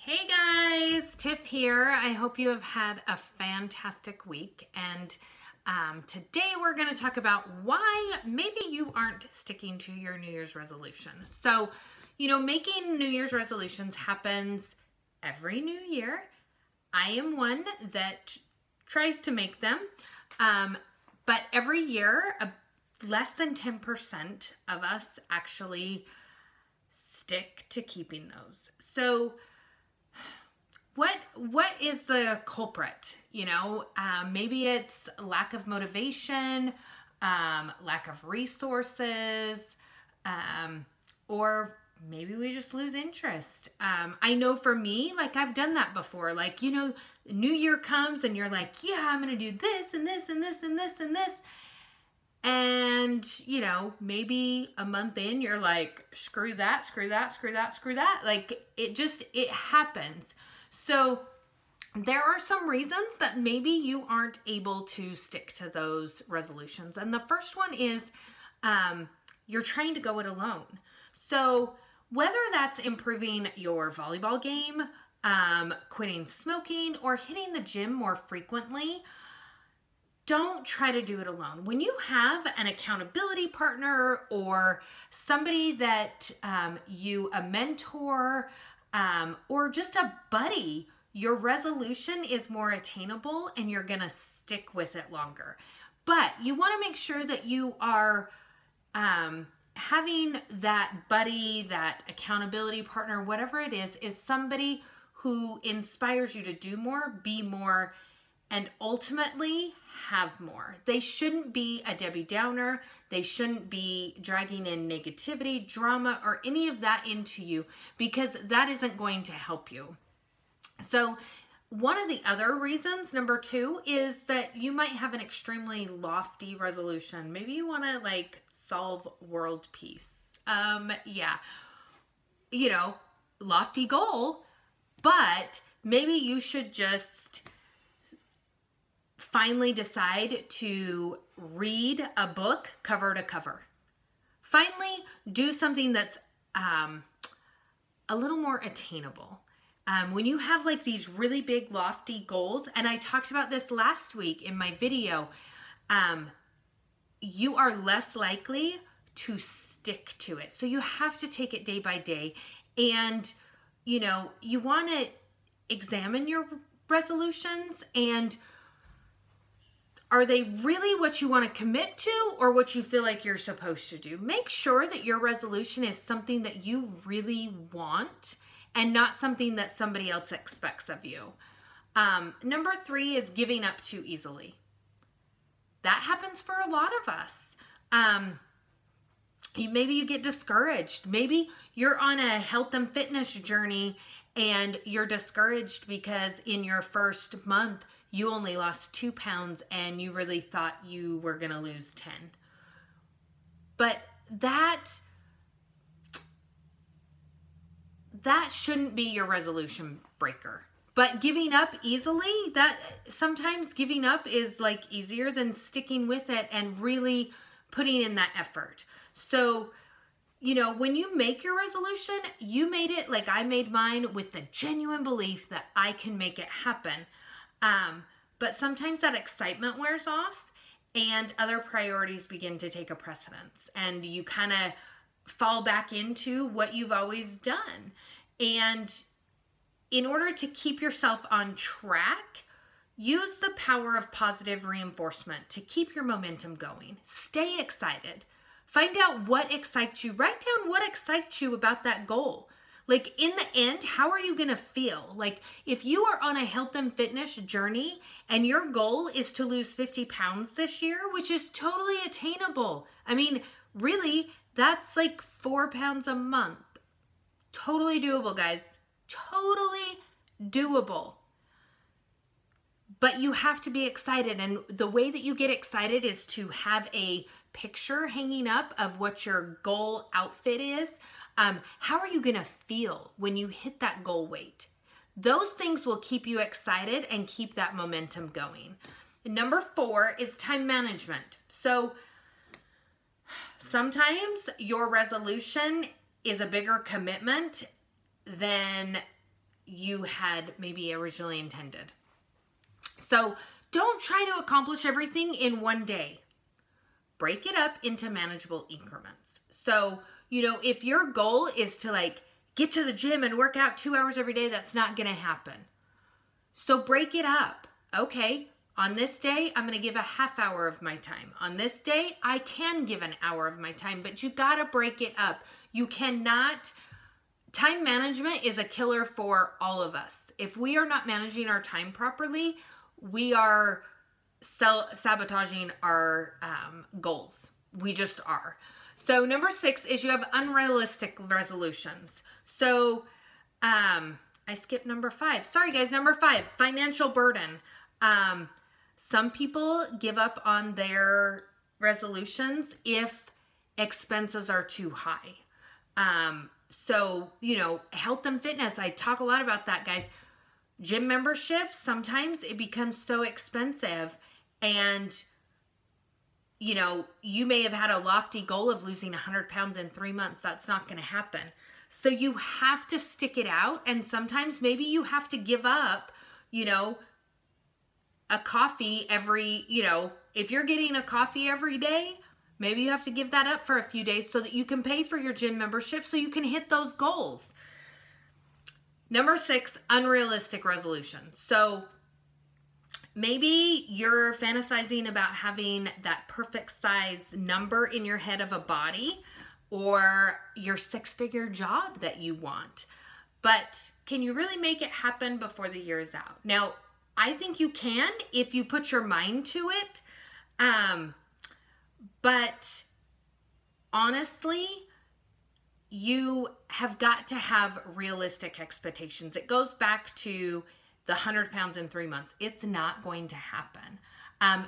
Hey guys, Tiff here. I hope you have had a fantastic week, and today we're going to talk about why maybe you aren't sticking to your New Year's resolution. So, making New Year's resolutions happens every new year. I am one that tries to make them, but every year, less than 10% of us stick to keeping those. So, what is the culprit? Maybe it's lack of motivation, lack of resources, or maybe we just lose interest. I know for me, I've done that before. New Year comes and you're like, yeah, I'm going to do this and this and this and this and this. And, maybe a month in, you're like, screw that, screw that, screw that, screw that. It happens. So there are some reasons that maybe you aren't able to stick to those resolutions. And the first one is you're trying to go it alone. So whether that's improving your volleyball game, quitting smoking, or hitting the gym more frequently, don't try to do it alone. When you have an accountability partner or somebody that a mentor, or just a buddy, your resolution is more attainable and you're going to stick with it longer. But you want to make sure that you are having that buddy, that accountability partner, whatever it is somebody who inspires you to do more, be more, and ultimately have more. They shouldn't be a Debbie Downer. They shouldn't be dragging in negativity, drama, or any of that into you, because that isn't going to help you. So one of the other reasons, number 2, is that you might have an extremely lofty resolution. Maybe you want to solve world peace. Lofty goal, but maybe you should just finally decide to read a book cover to cover. Finally, do something that's a little more attainable. When you have these really big lofty goals, and I talked about this last week in my video, you are less likely to stick to it. So you have to take it day by day, and you want to examine your resolutions, and are they really what you want to commit to or what you feel like you're supposed to do? Make sure that your resolution is something that you really want and not something that somebody else expects of you. Number 3 is giving up too easily. That happens for a lot of us. Maybe you get discouraged. Maybe you're on a health and fitness journey and you're discouraged because in your first month, you only lost 2 pounds and you really thought you were going to lose 10. But that shouldn't be your resolution breaker. But giving up easily, sometimes giving up is easier than sticking with it and really putting in that effort. So, when you make your resolution, you made it like I made mine with the genuine belief that I can make it happen. But sometimes that excitement wears off and other priorities begin to take a precedence, and you kind of fall back into what you've always done. And in order to keep yourself on track, use the power of positive reinforcement to keep your momentum going. Stay excited. Find out what excites you. Write down what excites you about that goal. In the end, how are you going to feel? If you are on a health and fitness journey and your goal is to lose 50 pounds this year, which is totally attainable. I mean, really, that's 4 pounds a month. Totally doable, guys. Totally doable. But you have to be excited. And the way that you get excited is to have a picture hanging up of what your goal outfit is. How are you going to feel when you hit that goal weight? Those things will keep you excited and keep that momentum going. Number 4 is time management. So sometimes your resolution is a bigger commitment than you had maybe originally intended. So don't try to accomplish everything in one day. Break it up into manageable increments. So, you know, if your goal is to like get to the gym and work out 2 hours every day, that's not going to happen. So break it up. Okay, on this day, I'm going to give a half hour of my time. On this day, I can give an hour of my time, but you got to break it up. You cannot, time management is a killer for all of us. If we are not managing our time properly, we are sabotaging our goals. We just are. So number 6 is you have unrealistic resolutions. So I skipped number 5. Sorry guys, number 5, financial burden. Some people give up on their resolutions if expenses are too high. So, you know, health and fitness, I talk a lot about that, guys. Gym membership, sometimes it becomes so expensive, and you know, you may have had a lofty goal of losing 100 pounds in 3 months. That's not going to happen. So you have to stick it out, and sometimes maybe you have to give up, you know, a coffee every, you know, if you're getting a coffee every day, maybe you have to give that up for a few days so that you can pay for your gym membership so you can hit those goals. Number 6, unrealistic resolutions. So maybe you're fantasizing about having that perfect size number in your head of a body, or your 6-figure job that you want. But can you really make it happen before the year is out? Now, I think you can if you put your mind to it. But honestly, you have got to have realistic expectations. It goes back to the 100 pounds in 3 months. It's not going to happen.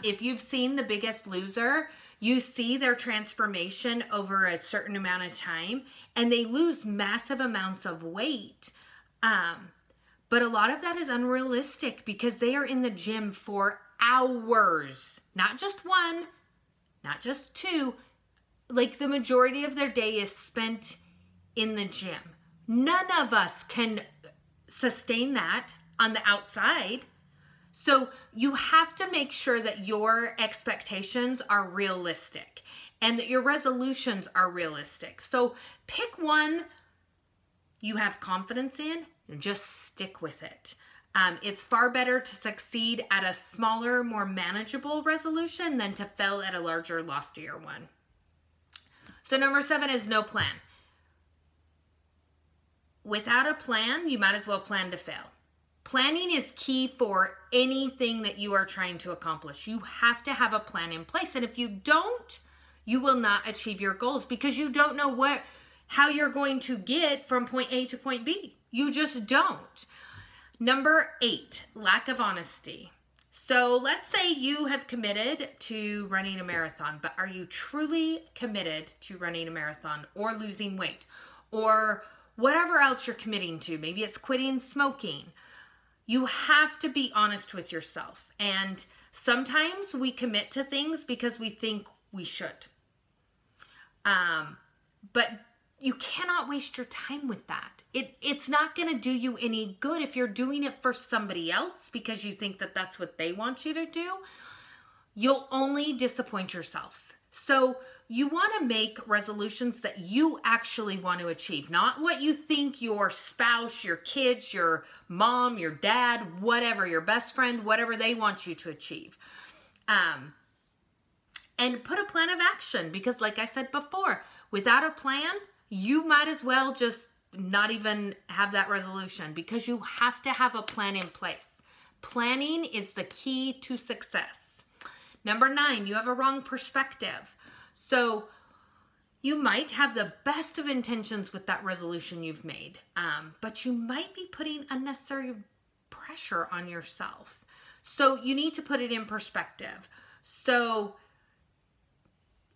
If you've seen The Biggest Loser, you see their transformation over a certain amount of time, and they lose massive amounts of weight. But a lot of that is unrealistic because they are in the gym for hours, not just 1, not just 2. Like the majority of their day is spent in the gym. None of us can sustain that on the outside. So you have to make sure that your expectations are realistic and that your resolutions are realistic. So pick one you have confidence in and just stick with it. It's far better to succeed at a smaller, more manageable resolution than to fail at a larger, loftier one. So number 7 is no plan. Without a plan, you might as well plan to fail. Planning is key for anything that you are trying to accomplish. You have to have a plan in place. And if you don't, you will not achieve your goals because you don't know how you're going to get from point A to point B. You just don't. Number 8, lack of honesty. So let's say you have committed to running a marathon, but are you truly committed to running a marathon or losing weight or whatever else you're committing to? Maybe it's quitting smoking. You have to be honest with yourself. And sometimes we commit to things because we think we should. But you cannot waste your time with that. It's not going to do you any good if you're doing it for somebody else because you think that that's what they want you to do. You'll only disappoint yourself. So you want to make resolutions that you actually want to achieve, not what you think your spouse, your kids, your mom, your dad, whatever, your best friend, whatever they want you to achieve. And put a plan of action because like I said before, without a plan, you might as well just not even have that resolution because you have to have a plan in place. Planning is the key to success. Number 9, you have a wrong perspective. So you might have the best of intentions with that resolution you've made, but you might be putting unnecessary pressure on yourself. So you need to put it in perspective. So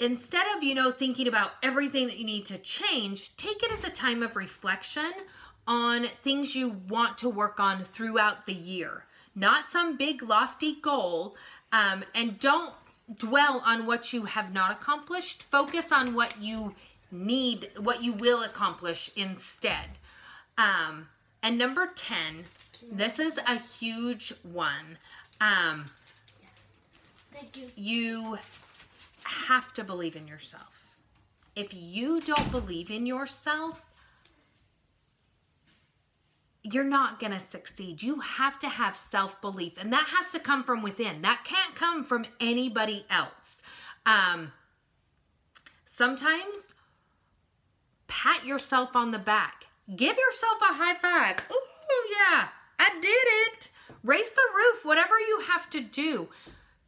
instead of, thinking about everything that you need to change, take it as a time of reflection on things you want to work on throughout the year. Not some big lofty goal, and don't dwell on what you have not accomplished. Focus on what you need, what you will accomplish instead. And number 10, this is a huge one. Thank you. You have to believe in yourself. If you don't believe in yourself, you're not going to succeed. You have to have self-belief, and that has to come from within. That can't come from anybody else. Sometimes pat yourself on the back. Give yourself a high five. Ooh, yeah, I did it. Raise the roof, whatever you have to do.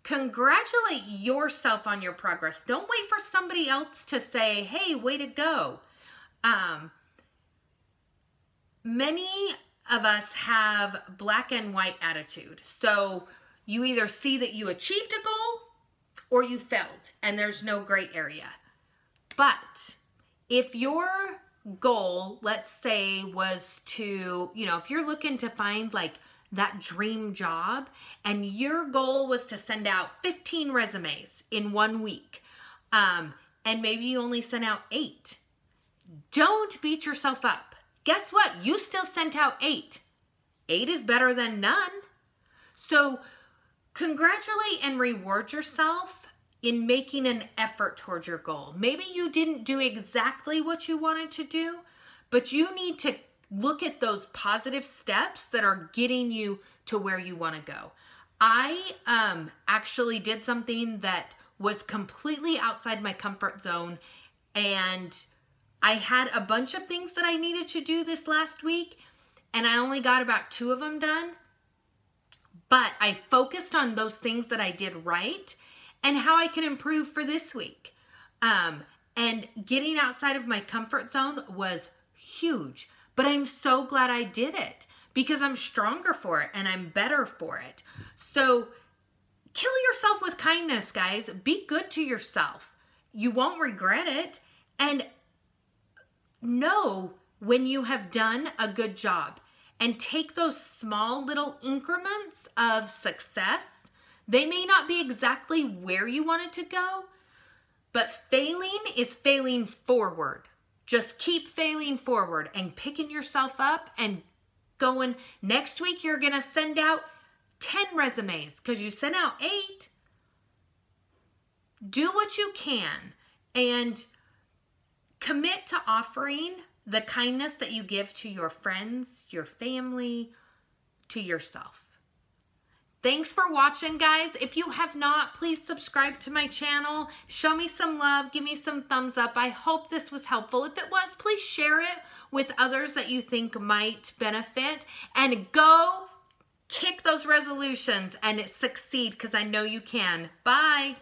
Congratulate yourself on your progress. Don't wait for somebody else to say, hey, way to go. Many of us have black and white attitude. So you either see that you achieved a goal or you failed, and there's no gray area. But if your goal, let's say, was to, if you're looking to find like that dream job and your goal was to send out 15 resumes in 1 week, and maybe you only sent out 8, don't beat yourself up. Guess what? You still sent out 8. 8 is better than none. So congratulate and reward yourself in making an effort towards your goal. Maybe you didn't do exactly what you wanted to do, but you need to look at those positive steps that are getting you to where you want to go. I actually did something that was completely outside my comfort zone, and I had a bunch of things that I needed to do this last week, and I only got about 2 of them done. But I focused on those things that I did right and how I can improve for this week. And getting outside of my comfort zone was huge. But I'm so glad I did it because I'm stronger for it and I'm better for it. So kill yourself with kindness, guys. Be good to yourself. You won't regret it. And know when you have done a good job, and take those small little increments of success. They may not be exactly where you want it to go, but failing is failing forward. Just keep failing forward and picking yourself up and going. Next week, you're going to send out 10 resumes because you sent out 8. Do what you can and commit to offering the kindness that you give to your friends, your family, to yourself. Thanks for watching, guys. If you have not, please subscribe to my channel. Show me some love. Give me some thumbs up. I hope this was helpful. If it was, please share it with others that you think might benefit. And go kick those resolutions and succeed, because I know you can. Bye.